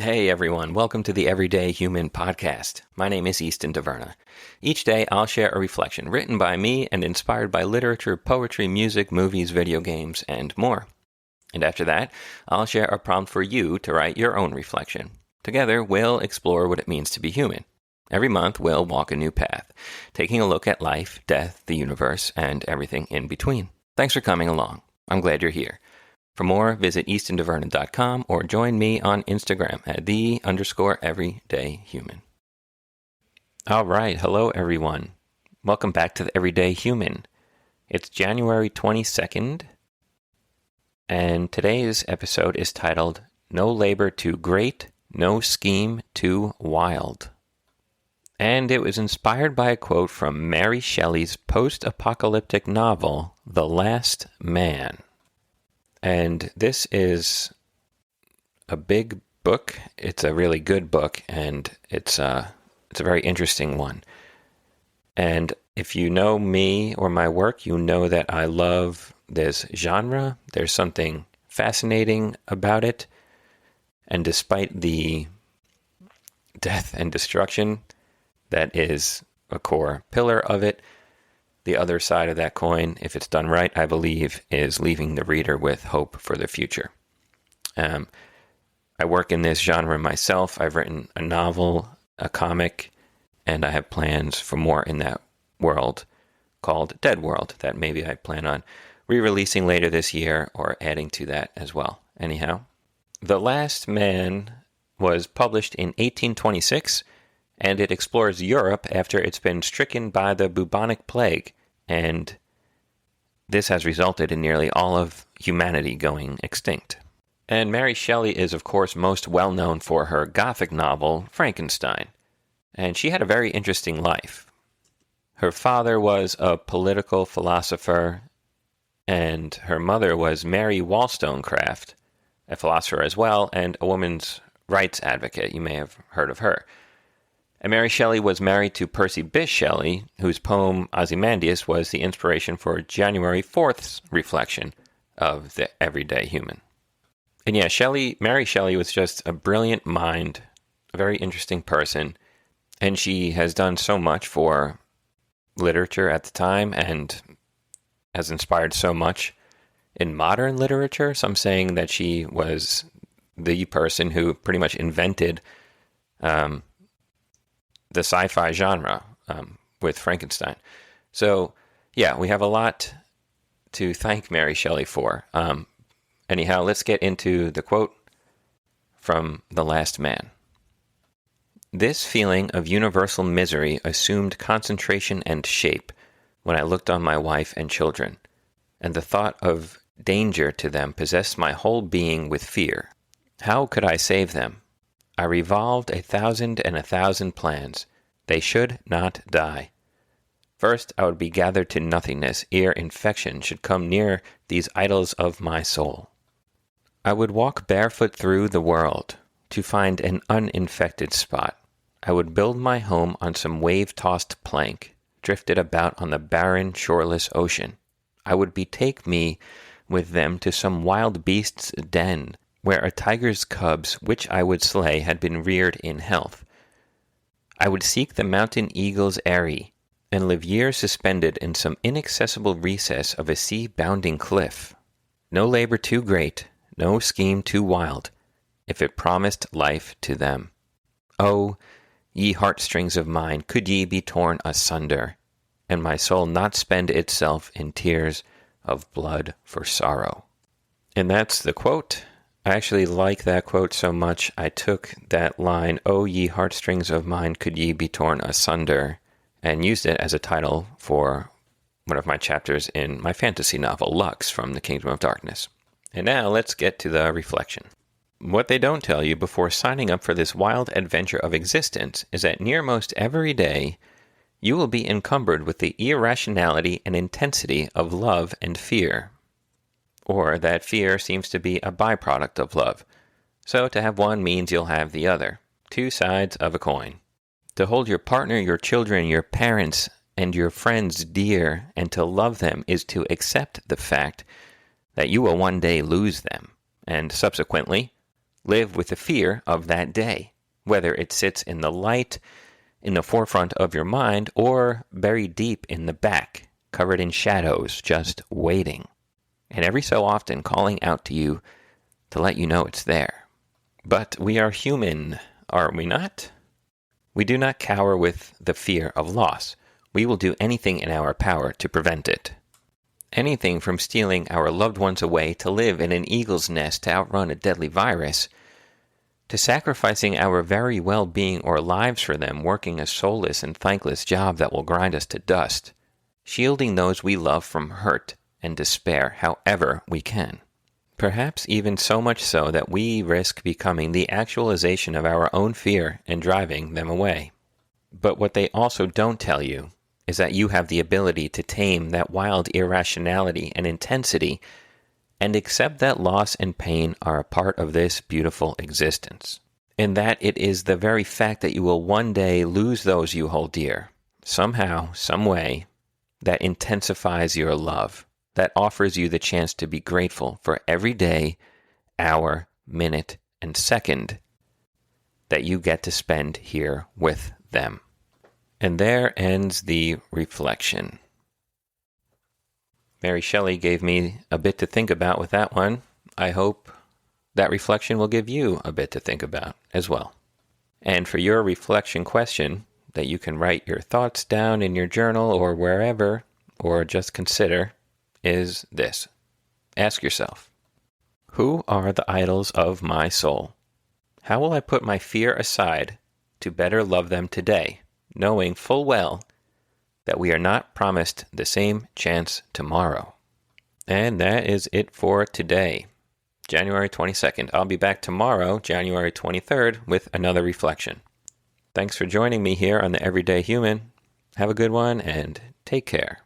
Hey everyone, welcome to the Everyday Human podcast. My name is Easton Taverna. Each day I'll share a reflection written by me and inspired by literature, poetry, music, movies, video games, and more. And after that, I'll share a prompt for you to write your own reflection. Together, we'll explore what it means to be human. Every month, we'll walk a new path, taking a look at life, death, the universe, and everything in between. Thanks for coming along. I'm glad you're here. For more, visit eastontaverna.com or join me on Instagram at _everydayhuman. All right, hello everyone. Welcome back to the Everyday Human. It's January 22nd, and today's episode is titled, No Labor Too Great, No Scheme Too Wild. And it was inspired by a quote from Mary Shelley's post-apocalyptic novel, The Last Man. And this is a big book. It's a really good book, and it's a very interesting one. And if you know me or my work, you know that I love this genre. There's something fascinating about it. And despite the death and destruction that is a core pillar of it, the other side of that coin, if it's done right, I believe, is leaving the reader with hope for the future. I work in this genre myself. I've written a novel, a comic, and I have plans for more in that world called Dead World that maybe I plan on re-releasing later this year or adding to that as well. Anyhow, The Last Man was published in 1826, and it explores Europe after it's been stricken by the bubonic plague, and this has resulted in nearly all of humanity going extinct. And Mary Shelley is, of course, most well known for her Gothic novel, Frankenstein, and she had a very interesting life. Her father was a political philosopher, and her mother was Mary Wollstonecraft, a philosopher as well, and a women's rights advocate. You may have heard of her. And Mary Shelley was married to Percy Bysshe Shelley, whose poem Ozymandias was the inspiration for January 4th's reflection of the everyday human. And yeah, Mary Shelley was just a brilliant mind, a very interesting person, and she has done so much for literature at the time and has inspired so much in modern literature. Some saying that she was the person who pretty much invented the sci-fi genre with Frankenstein. So, yeah, we have a lot to thank Mary Shelley for. Anyhow, let's get into the quote from The Last Man. This feeling of universal misery assumed concentration and shape when I looked on my wife and children, and the thought of danger to them possessed my whole being with fear. How could I save them? I revolved 1,000 plans. They should not die. First, I would be gathered to nothingness ere infection should come near these idols of my soul. I would walk barefoot through the world to find an uninfected spot. I would build my home on some wave-tossed plank, drifted about on the barren, shoreless ocean. I would betake me with them to some wild beast's den, where a tiger's cubs, which I would slay, had been reared in health. I would seek the mountain eagle's eyrie, and live years suspended in some inaccessible recess of a sea-bounding cliff. No labor too great, no scheme too wild, if it promised life to them. Oh, ye heartstrings of mine, could ye be torn asunder, and my soul not spend itself in tears of blood for sorrow. And that's the quote. I actually like that quote so much, I took that line, "O ye heartstrings of mine, could ye be torn asunder," and used it as a title for one of my chapters in my fantasy novel, Lux, from the Kingdom of Darkness. And now let's get to the reflection. What they don't tell you before signing up for this wild adventure of existence is that near most every day, you will be encumbered with the irrationality and intensity of love and fear. Or that fear seems to be a byproduct of love. So to have one means you'll have the other. Two sides of a coin. To hold your partner, your children, your parents, and your friends dear, and to love them is to accept the fact that you will one day lose them, and subsequently Live with the fear of that day, whether it sits in the light, in the forefront of your mind, or buried deep in the back, covered in shadows, just waiting. And every so often calling out to you to let you know it's there. But we are human, are we not? We do not cower with the fear of loss. We will do anything in our power to prevent it. Anything from stealing our loved ones away to live in an eagle's nest to outrun a deadly virus, to sacrificing our very well-being or lives for them, working a soulless and thankless job that will grind us to dust, shielding those we love from hurt and despair however we can. Perhaps even so much so that we risk becoming the actualization of our own fear and driving them away. But what they also don't tell you is that you have the ability to tame that wild irrationality and intensity and accept that loss and pain are a part of this beautiful existence. And that it is the very fact that you will one day lose those you hold dear, somehow, some way, that intensifies your love, that offers you the chance to be grateful for every day, hour, minute, and second that you get to spend here with them. And there ends the reflection. Mary Shelley gave me a bit to think about with that one. I hope that reflection will give you a bit to think about as well. And for your reflection question that you can write your thoughts down in your journal or wherever, or just consider, is this. Ask yourself, who are the idols of my soul? How will I put my fear aside to better love them today, knowing full well that we are not promised the same chance tomorrow? And that is it for today, January 22nd. I'll be back tomorrow, January 23rd, with another reflection. Thanks for joining me here on the Everyday Human. Have a good one and take care.